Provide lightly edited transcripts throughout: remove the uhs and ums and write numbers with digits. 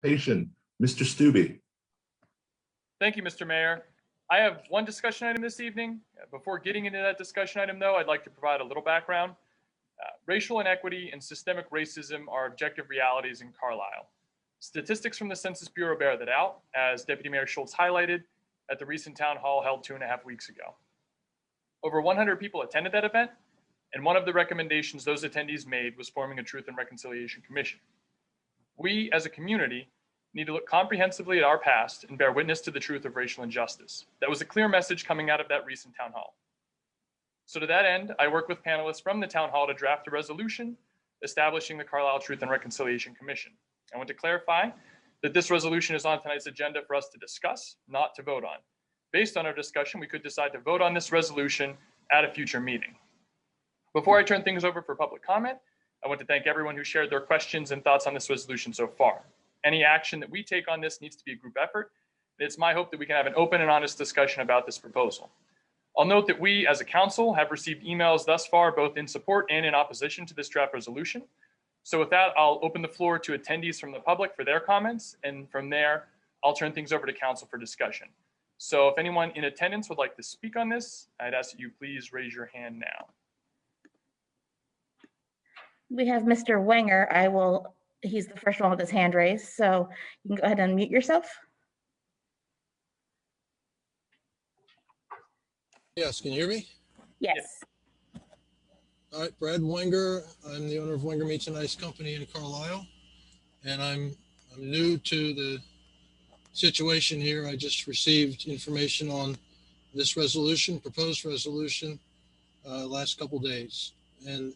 Participation. Mr. Stubbe. Thank you, Mr. Mayor. I have one discussion item this evening. Before getting into that discussion item, though, I'd like to provide a little background. Racial inequity and systemic racism are objective realities in Carlisle. Statistics from the Census Bureau bear that out, as Deputy Mayor Schultz highlighted at the recent town hall held 2.5 weeks ago. Over 100 people attended that event, and one of the recommendations those attendees made was forming a Truth and Reconciliation Commission. We, as a community, need to look comprehensively at our past and bear witness to the truth of racial injustice. That was a clear message coming out of that recent town hall. So to that end, I work with panelists from the town hall to draft a resolution establishing the Carlisle Truth and Reconciliation Commission. I want to clarify that this resolution is on tonight's agenda for us to discuss, not to vote on. Based on our discussion, we could decide to vote on this resolution at a future meeting. Before I turn things over for public comment, I want to thank everyone who shared their questions and thoughts on this resolution so far. Any action that we take on this needs to be a group effort. It's my hope that we can have an open and honest discussion about this proposal. I'll note that we, as a council, have received emails thus far, both in support and in opposition to this draft resolution. So with that, I'll open the floor to attendees from the public for their comments, and from there, I'll turn things over to council for discussion. So if anyone in attendance would like to speak on this, I'd ask that you please raise your hand now. We have Mr. Wenger. He's the first one with his hand raised, so you can go ahead and unmute yourself. Yes, can you hear me? Yes. All right, Brad Wenger. I'm the owner of Wenger Meats and Ice Company in Carlisle, and I'm new to the situation here. I just received information on this resolution, proposed resolution, last couple days. And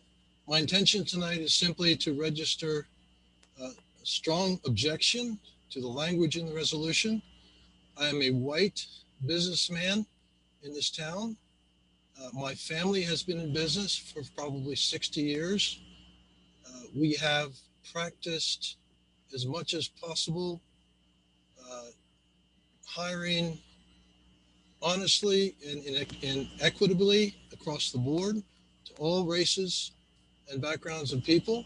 my intention tonight is simply to register a strong objection to the language in the resolution. I am a white businessman in this town. My family has been in business for probably 60 years. We have practiced as much as possible hiring honestly and equitably across the board to all races and backgrounds of people.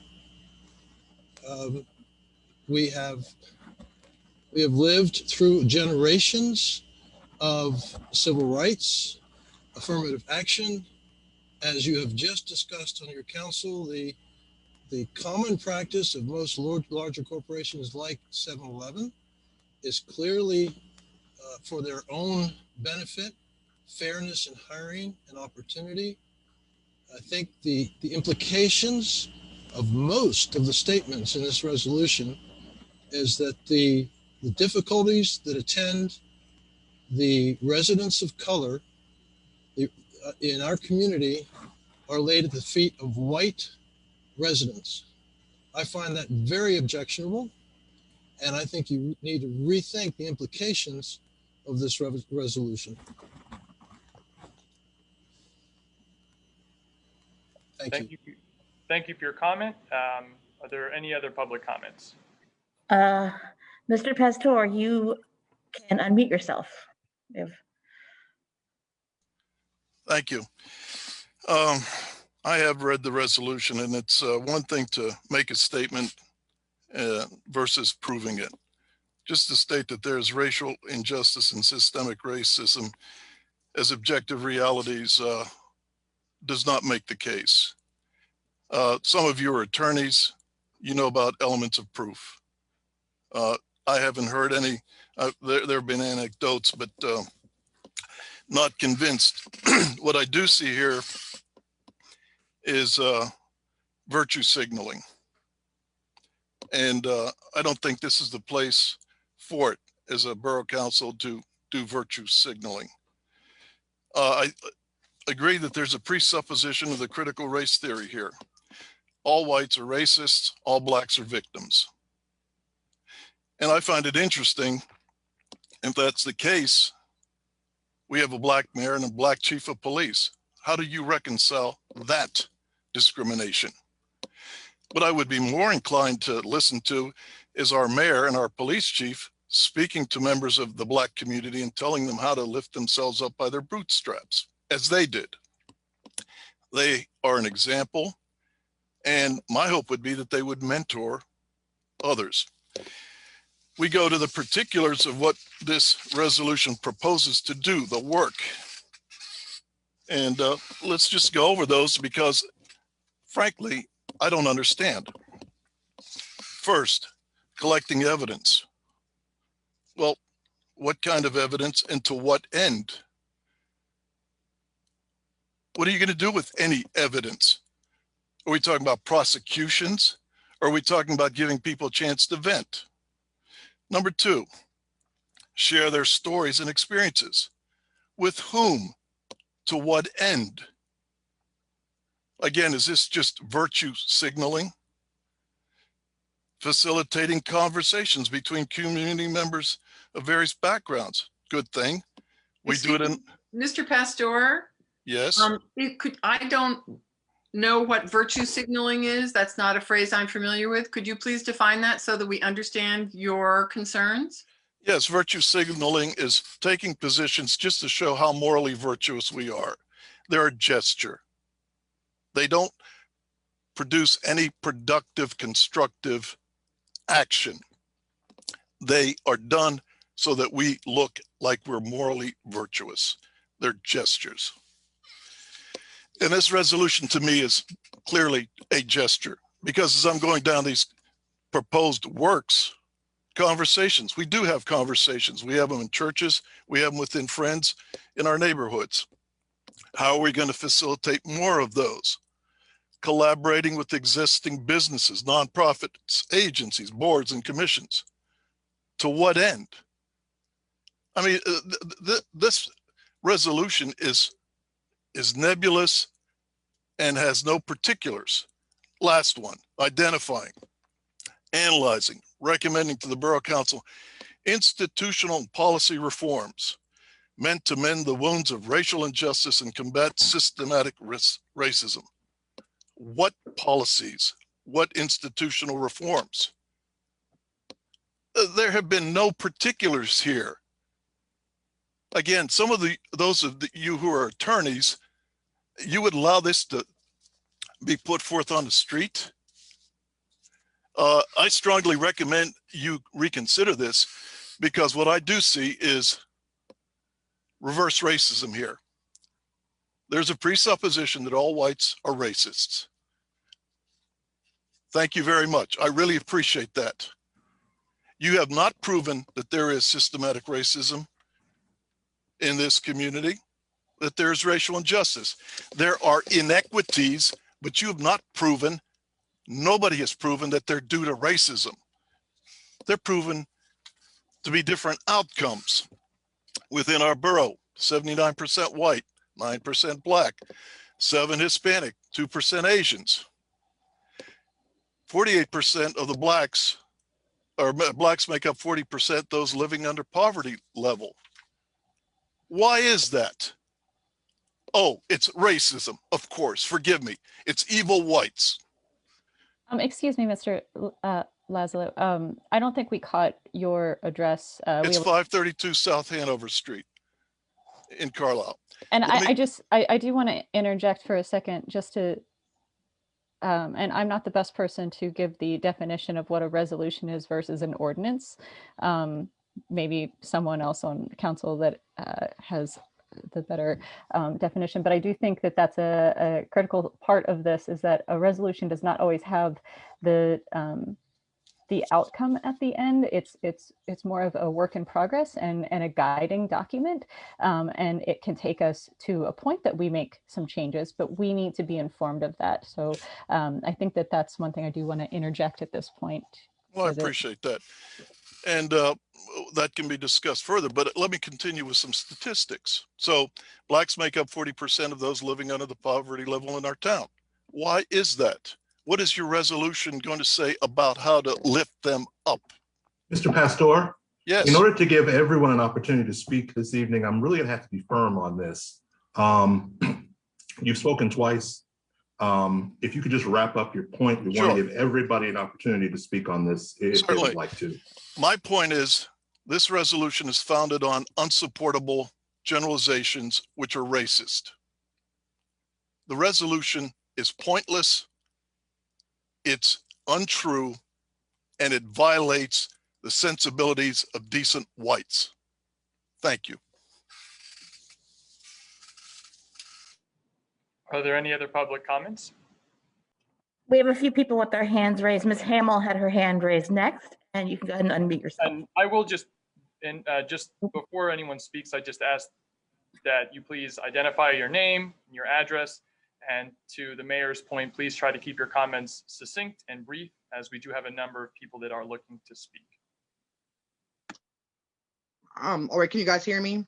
We have lived through generations of civil rights, affirmative action. As you have just discussed on your council, the common practice of most larger corporations like 7-Eleven is clearly for their own benefit, fairness in hiring and opportunity. I think the implications of most of the statements in this resolution is that the difficulties that attend the residents of color in our community are laid at the feet of white residents. I find that very objectionable, and I think you need to rethink the implications of this resolution. Thank you. Thank you for your comment. Are there any other public comments? Mr. Pastor, you can unmute yourself. Thank you. I have read the resolution, and it's one thing to make a statement versus proving it. Just to state that there's racial injustice and systemic racism as objective realities does not make the case. Some of you are attorneys, you know about elements of proof. I haven't heard any, there have been anecdotes, but not convinced. What I do see here is virtue signaling. And I don't think this is the place for it as a borough council to do virtue signaling. I agree that there's a presupposition of the critical race theory here. All whites are racists, all blacks are victims. And I find it interesting, if that's the case, we have a black mayor and a black chief of police. How do you reconcile that discrimination? What I would be more inclined to listen to is our mayor and our police chief speaking to members of the black community and telling them how to lift themselves up by their bootstraps, as they did. They are an example, and my hope would be that they would mentor others. we go to the particulars of what this resolution proposes to do, the work. And let's just go over those because, frankly, I don't understand. First, collecting evidence. Well, what kind of evidence and to what end? What are you going to do with any evidence? Are we talking about prosecutions? Or are we talking about giving people a chance to vent? Number two, share their stories and experiences. With whom? To what end? Again, is this just virtue signaling? Facilitating conversations between community members of various backgrounds. Good thing. We do it in, Mr. Pastor, yes. I don't know what virtue signaling is. That's not a phrase I'm familiar with. Could you please define that so that we understand your concerns? Yes, virtue signaling is taking positions just to show how morally virtuous we are. They're a gesture. They don't produce any productive, constructive action. They are done so that we look like we're morally virtuous. They're gestures. And this resolution to me is clearly a gesture because as I'm going down these proposed works, conversations, we do have conversations. We have them in churches, we have them within friends, in our neighborhoods. How are we going to facilitate more of those? Collaborating with existing businesses, nonprofits, agencies, boards, and commissions. To what end? I mean, this resolution is nebulous and has no particulars. Last one, identifying, analyzing, recommending to the Borough Council institutional and policy reforms meant to mend the wounds of racial injustice and combat systematic racism. What policies? What institutional reforms? There have been no particulars here. Again, some of those of you who are attorneys, you would allow this to be put forth on the street. I strongly recommend you reconsider this because what I do see is reverse racism here. There's a presupposition that all whites are racists. Thank you very much. I really appreciate that. You have not proven that there is systematic racism in this community, that there's racial injustice. There are inequities, but you have not proven, nobody has proven that they're due to racism. They're proven to be different outcomes within our borough. 79% white, 9% black, 7% Hispanic, 2% Asians. 48% of the blacks make up 40% those living under poverty level. Why is that? Oh, it's racism, of course, forgive me. It's evil whites. Excuse me, Mr. Lazlo. I don't think we caught your address. It's 532 South Hanover Street in Carlisle. And I do want to interject for a second just to, and I'm not the best person to give the definition of what a resolution is versus an ordinance. Maybe someone else on council that has the better definition, but I do think that that's a critical part of this is that a resolution does not always have the outcome at the end. It's more of a work in progress and a guiding document, and it can take us to a point that we make some changes, but we need to be informed of that. So I think that that's one thing I do want to interject at this point. Well, I appreciate that. And that can be discussed further, but let me continue with some statistics. So blacks make up 40% of those living under the poverty level in our town. Why is that? What is your resolution going to say about how to lift them up? Mr. Pastor? Yes. In order to give everyone an opportunity to speak this evening, I'm really gonna have to be firm on this. You've spoken twice. If you could just wrap up your point, we want to give everybody an opportunity to speak on this if they would like to. My point is, this resolution is founded on unsupportable generalizations which are racist. The resolution is pointless, it's untrue, and it violates the sensibilities of decent whites. Thank you. Are there any other public comments? We have a few people with their hands raised. Ms. Hamill had her hand raised next, and you can go ahead and unmute yourself. And I will just before anyone speaks, I just ask that you please identify your name, your address, and to the mayor's point, please try to keep your comments succinct and brief, as we do have a number of people that are looking to speak. All right, can you guys hear me?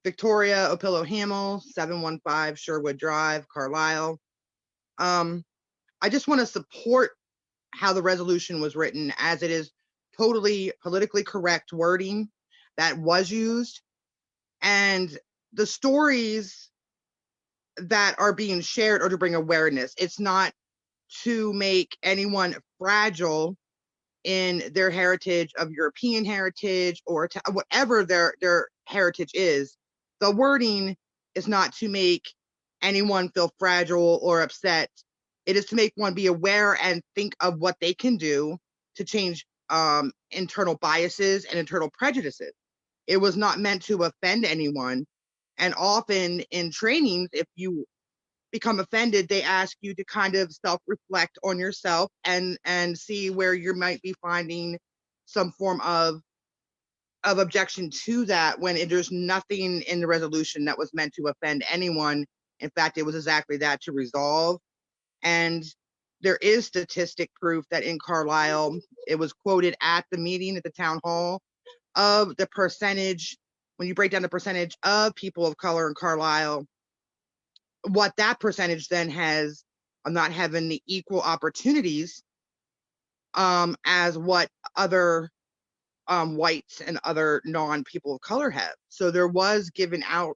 Victoria Opillo Hamill, 715 Sherwood Drive, Carlisle. I just want to support how the resolution was written, as it is totally politically correct wording that was used. And the stories that are being shared are to bring awareness. It's not to make anyone fragile in their heritage of European heritage or to whatever their heritage is. The wording is not to make anyone feel fragile or upset. It is to make one be aware and think of what they can do to change internal biases and internal prejudices. It was not meant to offend anyone. And often in trainings, if you become offended, they ask you to kind of self-reflect on yourself and see where you might be finding some form of objection to that, when there's nothing in the resolution that was meant to offend anyone. In fact, it was exactly that, to resolve. And there is statistic proof that in Carlisle, it was quoted at the meeting at the town hall, of the percentage, when you break down the percentage of people of color in Carlisle, what that percentage then has of not having the equal opportunities as what other whites and other non-people of color have. So there was given out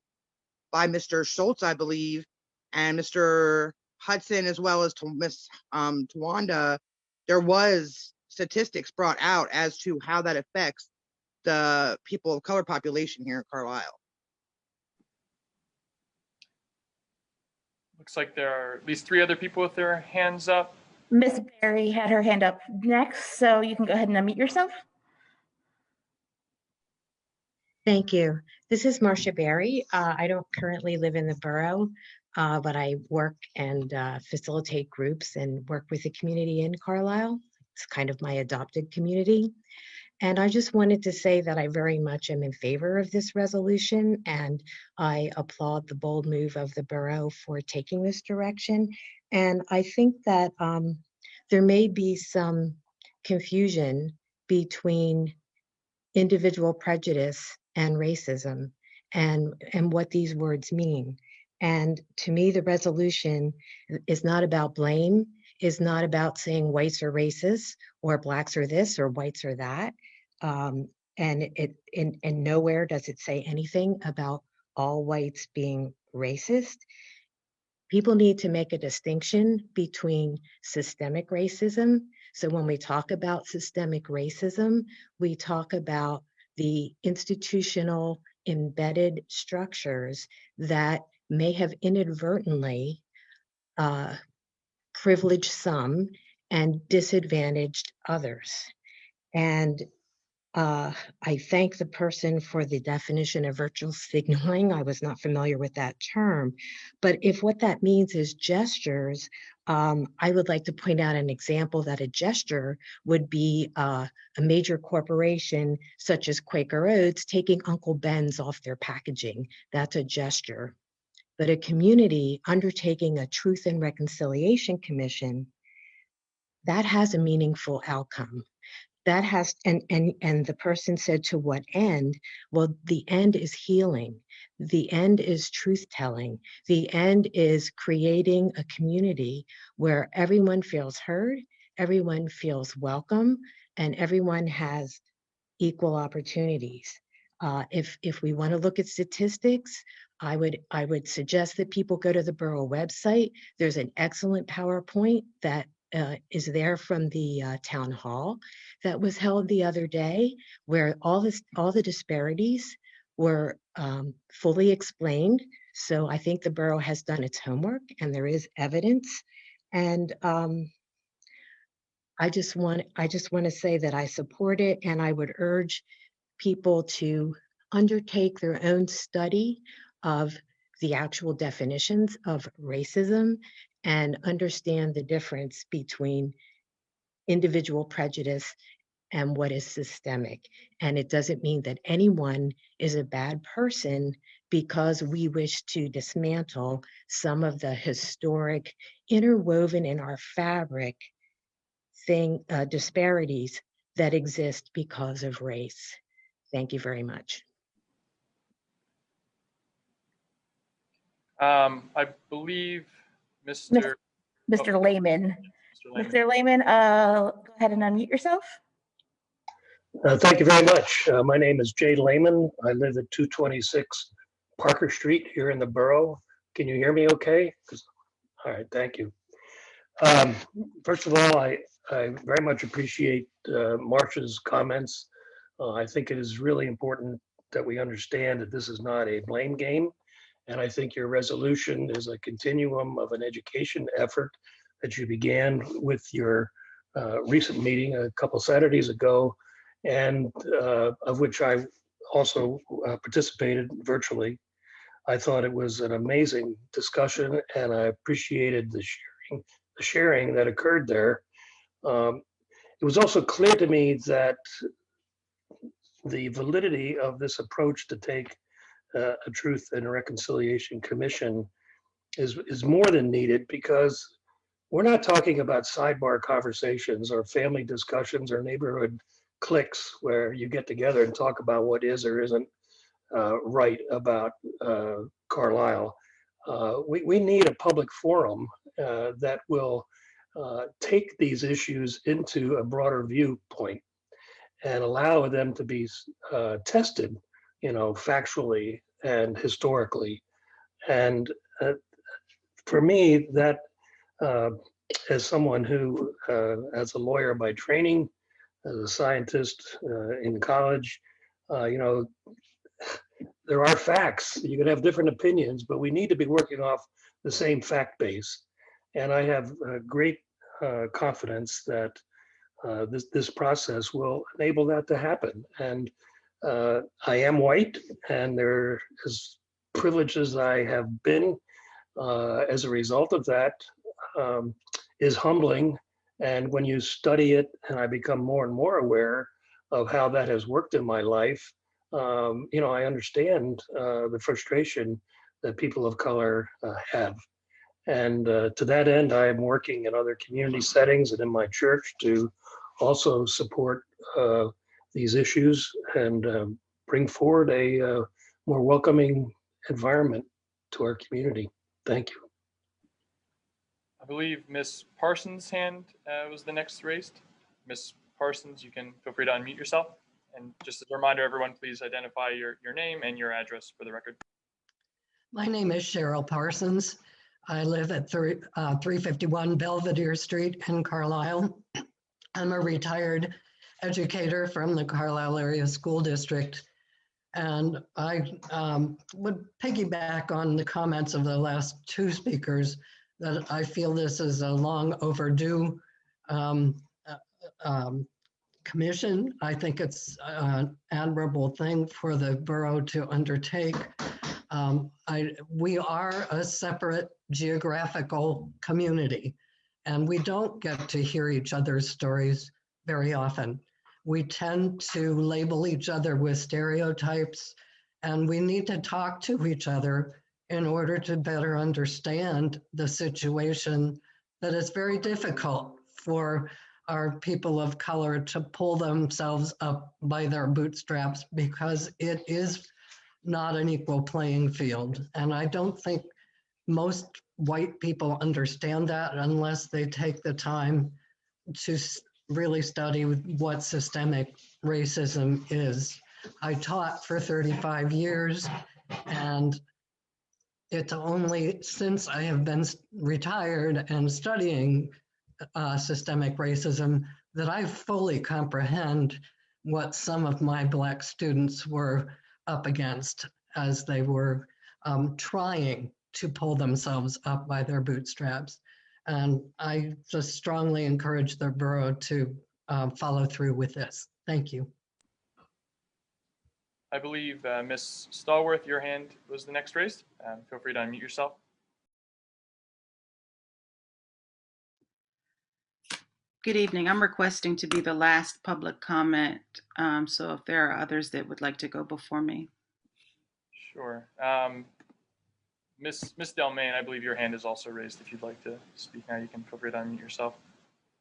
by Mr. Schultz, I believe, and Mr. Hudson, as well as to Miss Tawanda, there was statistics brought out as to how that affects the people of color population here in Carlisle. Looks like there are at least 3 other people with their hands up. Ms. Berry had her hand up next, so you can go ahead and unmute yourself. Thank you. This is Marcia Berry. I don't currently live in the borough, but I work and facilitate groups and work with the community in Carlisle. It's kind of my adopted community. And I just wanted to say that I very much am in favor of this resolution, and I applaud the bold move of the borough for taking this direction. And I think that there may be some confusion between individual prejudice and racism and what these words mean. And to me, the resolution is not about blame, is not about saying whites are racist or blacks are this or whites are that. And nowhere does it say anything about all whites being racist. People need to make a distinction between systemic racism. So when we talk about systemic racism, we talk about the institutional embedded structures that may have inadvertently privileged some and disadvantaged others. And I thank the person for the definition of virtual signaling. I was not familiar with that term, but if what that means is gestures, I would like to point out an example that a gesture would be a major corporation such as Quaker Oats taking Uncle Ben's off their packaging. That's a gesture. But a community undertaking a Truth and Reconciliation Commission, that has a meaningful outcome. That has, and the person said, to what end? Well, the end is healing. The end is truth telling. The end is creating a community where everyone feels heard, everyone feels welcome, and everyone has equal opportunities. If we want to look at statistics, I would suggest that people go to the borough website. There's an excellent PowerPoint that is there from the town hall that was held the other day, where all the disparities were fully explained. So I think the borough has done its homework and there is evidence. And I just want to say that I support it, and I would urge people to undertake their own study of the actual definitions of racism and understand the difference between individual prejudice and what is systemic. And it doesn't mean that anyone is a bad person because we wish to dismantle some of the historic, interwoven in our fabric disparities that exist because of race. Thank you very much. I believe Mr. Mr. Lehman. Mr. Lehman, go ahead and unmute yourself. Thank you very much. My name is Jay Lehman. I live at 226 Parker Street here in the borough. Can you hear me okay? All right, thank you. First of all, I very much appreciate Marcia's comments. I think it is really important that we understand that this is not a blame game. And I think your resolution is a continuum of an education effort that you began with your recent meeting a couple Saturdays ago, and of which I also participated virtually. I thought it was an amazing discussion, and I appreciated the sharing that occurred there. It was also clear to me that the validity of this approach to take a Truth and Reconciliation Commission is more than needed, because we're not talking about sidebar conversations or family discussions or neighborhood cliques where you get together and talk about what is or isn't right about Carlisle. We need a public forum that will take these issues into a broader viewpoint and allow them to be tested, factually and historically. And for me, that as someone who, as a lawyer by training, as a scientist in college, there are facts. You can have different opinions, but we need to be working off the same fact base. And I have great confidence that this process will enable that to happen. And I am white, and there, as privileged as I have been as a result of that, is humbling. And when you study it, and I become more and more aware of how that has worked in my life, I understand the frustration that people of color have. And to that end, I am working in other community settings and in my church to also support these issues and bring forward a more welcoming environment to our community. Thank you. I believe Ms. Parsons' hand was the next raised. Ms. Parsons, you can feel free to unmute yourself. And just as a reminder, everyone, please identify your name and your address for the record. My name is Cheryl Parsons. I live at 351 Belvedere Street in Carlisle. I'm a retired educator from the Carlisle Area School District. And I would piggyback on the comments of the last two speakers that I feel this is a long overdue commission. I think it's an admirable thing for the borough to undertake. We are a separate geographical community, and we don't get to hear each other's stories very often. We tend to label each other with stereotypes, and we need to talk to each other in order to better understand the situation that is very difficult for our people of color to pull themselves up by their bootstraps, because it is not an equal playing field. And I don't think most white people understand that unless they take the time to really study what systemic racism is. I taught for 35 years, and it's only since I have been retired and studying systemic racism that I fully comprehend what some of my Black students were up against as they were trying to pull themselves up by their bootstraps. And I just strongly encourage the borough to follow through with this. Thank you. I believe Ms. Stallworth, your hand was the next raised. Feel free to unmute yourself. Good evening. I'm requesting to be the last public comment. So if there are others that would like to go before me. Sure. Ms. Delmain, I believe your hand is also raised. If you'd like to speak now, you can feel free to unmute yourself.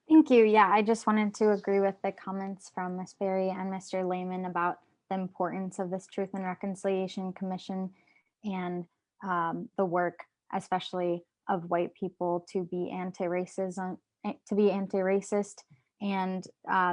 Thank you. Yeah, I just wanted to agree with the comments from Ms. Berry and Mr. Lehman about the importance of this Truth and Reconciliation Commission and the work, especially of white people, to be anti-racist, and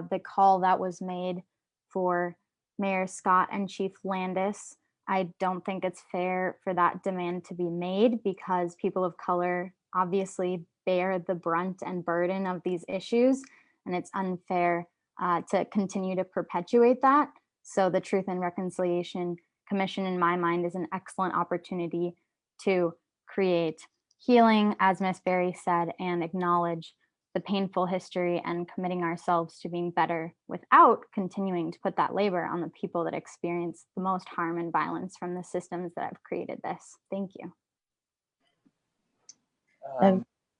the call that was made for Mayor Scott and Chief Landis. I don't think it's fair for that demand to be made because people of color obviously bear the brunt and burden of these issues, and it's unfair to continue to perpetuate that. So the Truth and Reconciliation Commission, in my mind, is an excellent opportunity to create healing, as Ms. Berry said, and acknowledge the painful history and committing ourselves to being better without continuing to put that labor on the people that experience the most harm and violence from the systems that have created this. Thank you.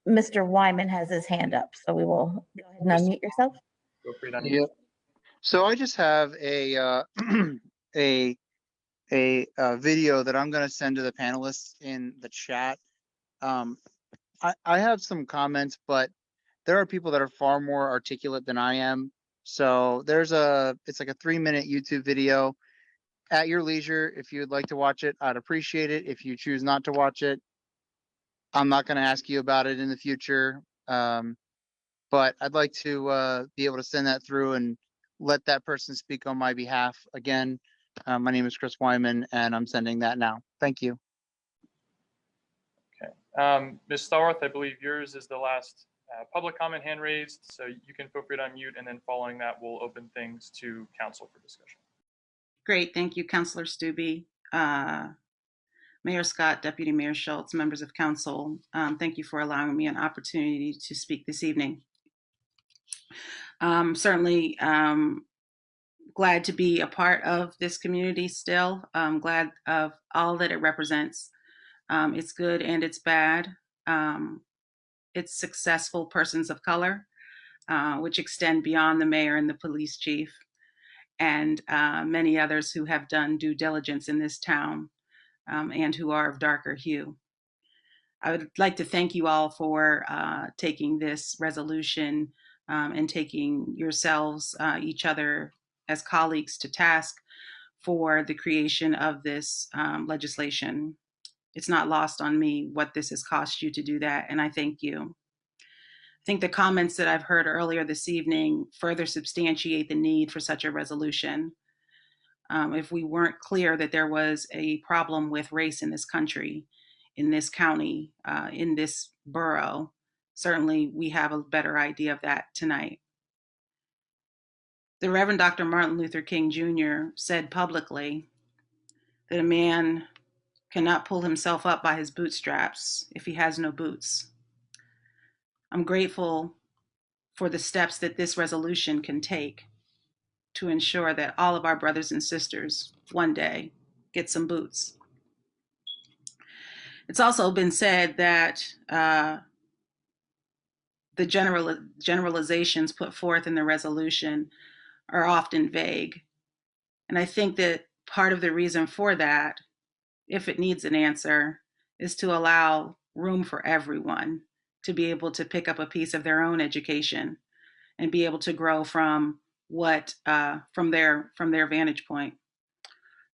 Mr. Wyman has his hand up, so we will go ahead and unmute yourself. Feel free to unmute. Yep. So I just have a video that I'm going to send to the panelists in the chat. I have some comments, but there are people that are far more articulate than I am. So it's like a 3-minute YouTube video. At your leisure, if you would like to watch it, I'd appreciate it. If you choose not to watch it, I'm not going to ask you about it in the future. But I'd like to be able to send that through and let that person speak on my behalf. Again, my name is Chris Wyman, and I'm sending that now. Thank you. Okay. Ms. Stallworth, I believe yours is the last public comment hand raised, so you can feel free to unmute, and then following that, we'll open things to council for discussion. Great. Thank you, Councilor Stubbe, Mayor Scott, Deputy Mayor Schultz, members of council. Thank you for allowing me an opportunity to speak this evening. Certainly glad to be a part of this community still. I'm glad of all that it represents. It's good and it's bad. It's successful persons of color, which extend beyond the mayor and the police chief, and many others who have done due diligence in this town and who are of darker hue. I would like to thank you all for taking this resolution and taking yourselves, each other as colleagues, to task for the creation of this legislation. It's not lost on me what this has cost you to do that, and I thank you. I think the comments that I've heard earlier this evening further substantiate the need for such a resolution. If we weren't clear that there was a problem with race in this country, in this county, in this borough, certainly we have a better idea of that tonight. The Reverend Dr. Martin Luther King Jr. said publicly that a man cannot pull himself up by his bootstraps if he has no boots. I'm grateful for the steps that this resolution can take to ensure that all of our brothers and sisters one day get some boots. It's also been said that the generalizations put forth in the resolution are often vague. And I think that part of the reason for that, if it needs an answer, is to allow room for everyone to be able to pick up a piece of their own education and be able to grow from from their vantage point.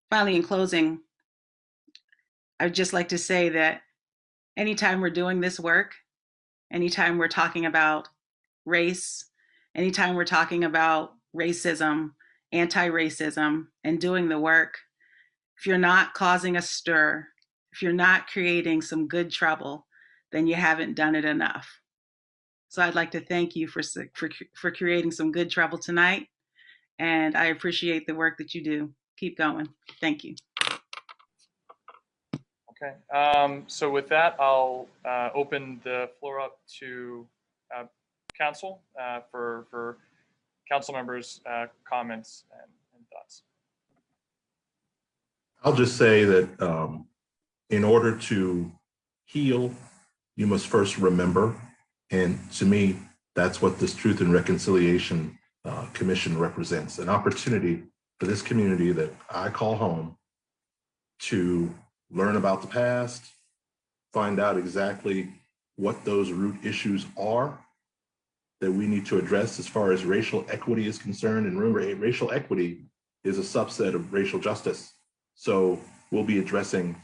Finally, in closing, I'd just like to say that anytime we're doing this work, anytime we're talking about race, anytime we're talking about racism, anti-racism, and doing the work, if you're not causing a stir, if you're not creating some good trouble, then you haven't done it enough. So I'd like to thank you for creating some good trouble tonight, and I appreciate the work that you do. Keep going. Thank you. Okay, so with that, I'll open the floor up to council for council members' comments and thoughts. I'll just say that in order to heal, you must first remember. And to me, that's what this Truth and Reconciliation Commission represents, an opportunity for this community that I call home to learn about the past, find out exactly what those root issues are that we need to address as far as racial equity is concerned. And remember, racial equity is a subset of racial justice. So we'll be addressing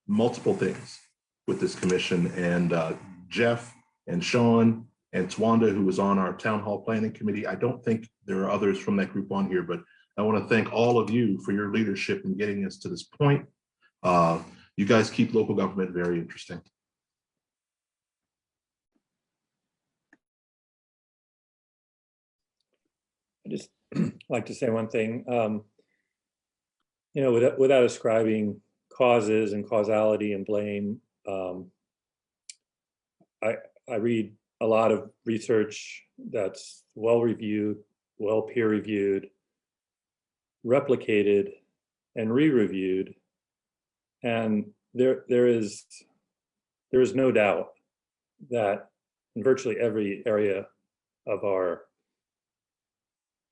multiple things with this commission. And Jeff and Sean and Twanda, who was on our town hall planning committee, I don't think there are others from that group on here, but I want to thank all of you for your leadership in getting us to this point. You guys keep local government very interesting. I just like to say one thing. You know, without ascribing causes and causality and blame, I read a lot of research that's well-reviewed, well peer-reviewed, replicated, and re-reviewed, and there is no doubt that in virtually every area of our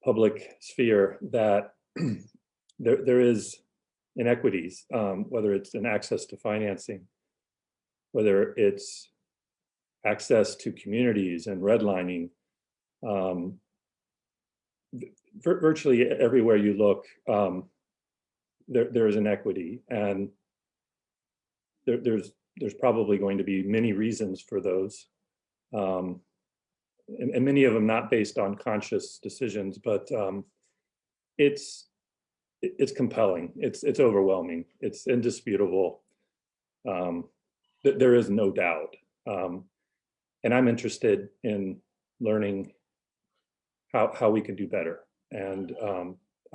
public sphere that there is inequities, whether it's in access to financing, whether it's access to communities and redlining. Virtually everywhere you look, there is inequity, and there's probably going to be many reasons for those, and many of them not based on conscious decisions, but it's compelling, it's overwhelming, it's indisputable. There is no doubt, and I'm interested in learning how we can do better. And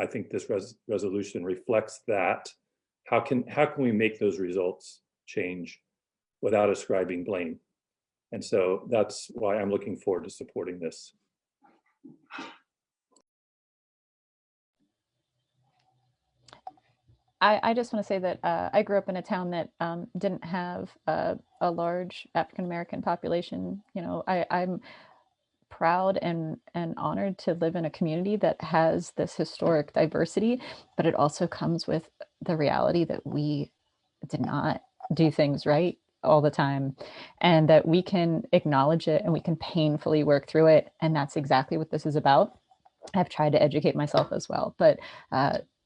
I think this resolution reflects that. How can we make those results change without ascribing blame? And so that's why I'm looking forward to supporting this. I just want to say that I grew up in a town that didn't have a large African-American population. You know, I'm proud and honored to live in a community that has this historic diversity, but it also comes with the reality that we did not do things right all the time, and that we can acknowledge it and we can painfully work through it. And that's exactly what this is about. I've tried to educate myself as well, but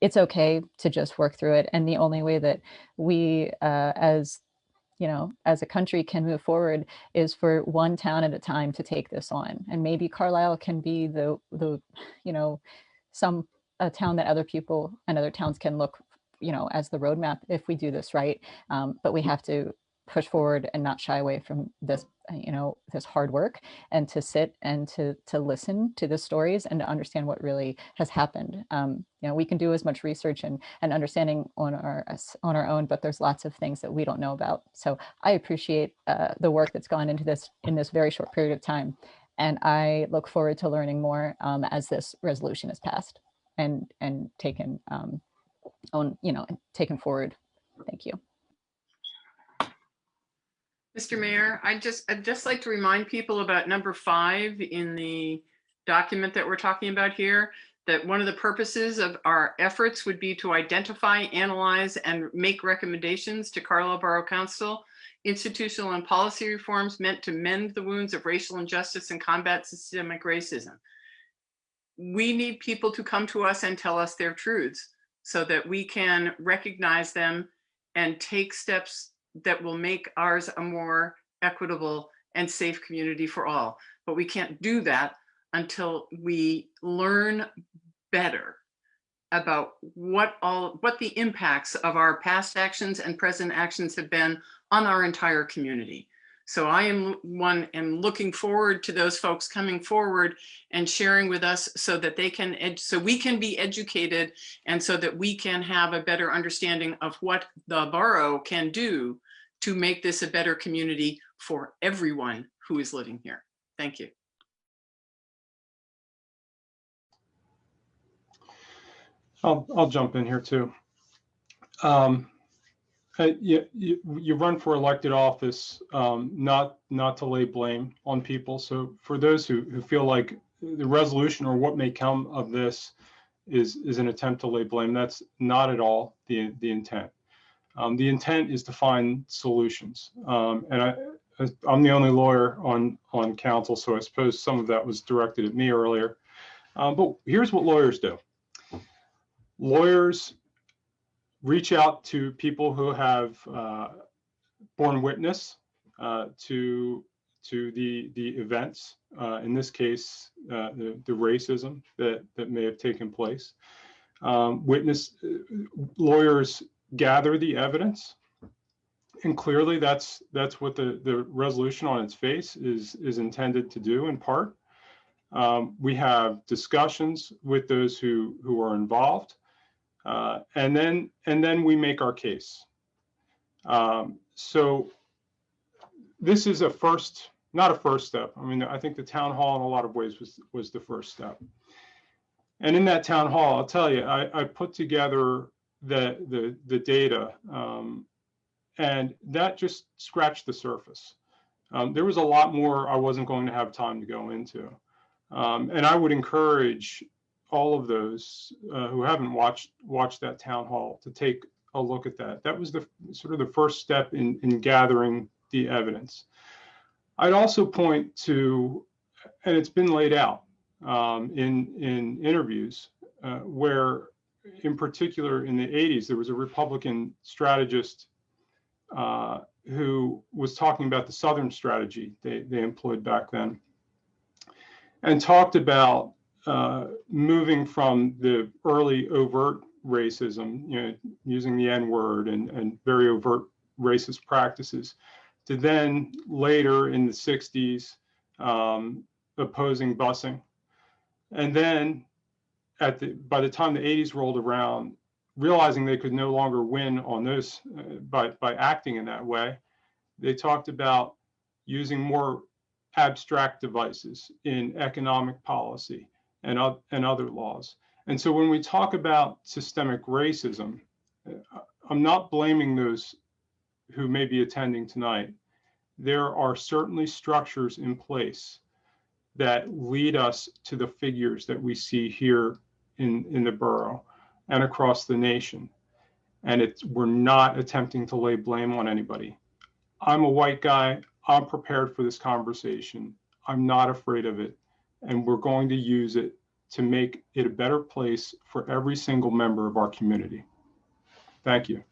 it's okay to just work through it. And the only way that we, as a country, can move forward is for one town at a time to take this on. And maybe Carlisle can be a town that other people and other towns can look, as the roadmap if we do this right. But we have to push forward and not shy away from this, this hard work, and to sit and to listen to the stories and to understand what really has happened. We can do as much research and understanding on our own, but there's lots of things that we don't know about. So I appreciate the work that's gone into this in this very short period of time. And I look forward to learning more as this resolution is passed and taken taken forward. Thank you. Mr. Mayor, I'd just like to remind people about number 5 in the document that we're talking about here, that one of the purposes of our efforts would be to identify, analyze, and make recommendations to Carlisle Borough Council, institutional and policy reforms meant to mend the wounds of racial injustice and combat systemic racism. We need people to come to us and tell us their truths so that we can recognize them and take steps that will make ours a more equitable and safe community for all. But we can't do that until we learn better about what the impacts of our past actions and present actions have been on our entire community. So I am looking forward to those folks coming forward and sharing with us so that they can, so we can be educated and so that we can have a better understanding of what the borough can do to make this a better community for everyone who is living here. Thank you. I'll jump in here too. You run for elected office, not to lay blame on people. So for those who feel like the resolution or what may come of this is an attempt to lay blame, that's not at all the intent. The intent is to find solutions. And I'm the only lawyer on council, so I suppose some of that was directed at me earlier. But here's what lawyers do. Lawyers reach out to people who have borne witness to the events, in this case, the racism that may have taken place. Lawyers gather the evidence, and clearly that's what the resolution on its face is intended to do in part. We have discussions with those who are involved. And then we make our case. So this is not a first step. I mean, I think the town hall in a lot of ways was the first step. And in that town hall, I'll tell you, I put together the data, and that just scratched the surface. There was a lot more I wasn't going to have time to go into. And I would encourage all of those who haven't watched that town hall to take a look at that. That was the sort of the first step in gathering the evidence. I'd also point to, and it's been laid out in interviews, where in particular in the 80s, there was a Republican strategist who was talking about the Southern strategy they employed back then, and talked about moving from the early overt racism, using the N-word and very overt racist practices, to then later in the 60s opposing busing. And then by the time the 80s rolled around, realizing they could no longer win on those by acting in that way, they talked about using more abstract devices in economic policy and other laws. And so when we talk about systemic racism, I'm not blaming those who may be attending tonight. There are certainly structures in place that lead us to the figures that we see here in the borough and across the nation. And we're not attempting to lay blame on anybody. I'm a white guy. I'm prepared for this conversation. I'm not afraid of it. And we're going to use it to make it a better place for every single member of our community. Thank you.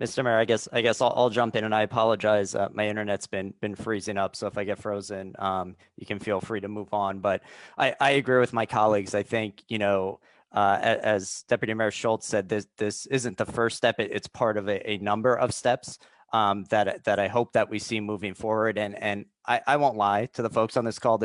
Mr. Mayor, I guess I'll jump in, and I apologize. My internet's been freezing up, so if I get frozen, you can feel free to move on. But I agree with my colleagues. I think, as Deputy Mayor Schultz said, this isn't the first step. It's part of a number of steps that I hope that we see moving forward. And I won't lie to the folks on this call.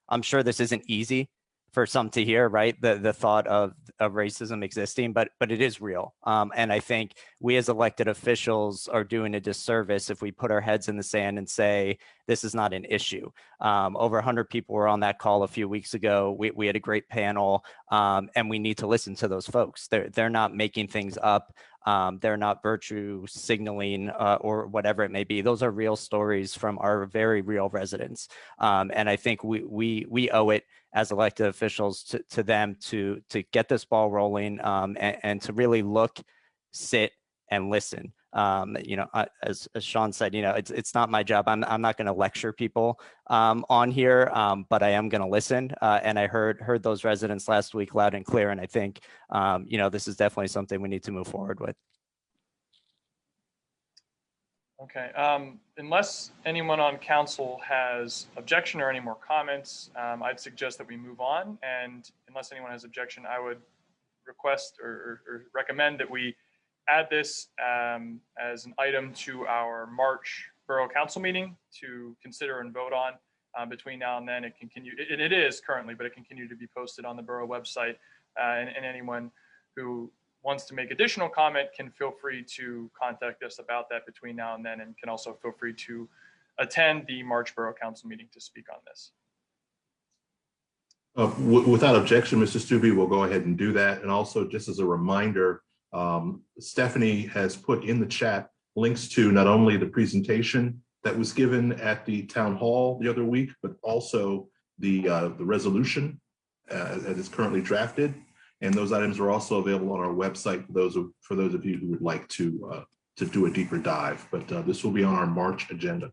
I'm sure this isn't easy for some to hear, right? The thought of racism existing, but it is real. And I think we as elected officials are doing a disservice if we put our heads in the sand and say, this is not an issue. Over 100 people were on that call a few weeks ago. We had a great panel, and we need to listen to those folks. They're not making things up. They're not virtue signaling or whatever it may be. Those are real stories from our very real residents. And I think we owe it as elected officials to them to get this ball rolling and to really look, sit, and listen. As Sean said, it's not my job. I'm not going to lecture people on here, but I am going to listen. And I heard those residents last week loud and clear. And I think, this is definitely something we need to move forward with. Okay, unless anyone on council has objection or any more comments, I'd suggest that we move on. And unless anyone has objection, I would request or recommend that we add this as an item to our March Borough Council meeting to consider and vote on. Between now and then, it is currently, but it can continue to be posted on the Borough website, and anyone who wants to make additional comment can feel free to contact us about that between now and then, and can also feel free to attend the March Borough Council meeting to speak on this. Without objection, Mr. Stubbe, we'll go ahead and do that. And also, just as a reminder, Stephanie has put in the chat links to not only the presentation that was given at the town hall the other week, but also the resolution as it's currently drafted. And those items are also available on our website for those of you who would like to do a deeper dive. But this will be on our March agenda.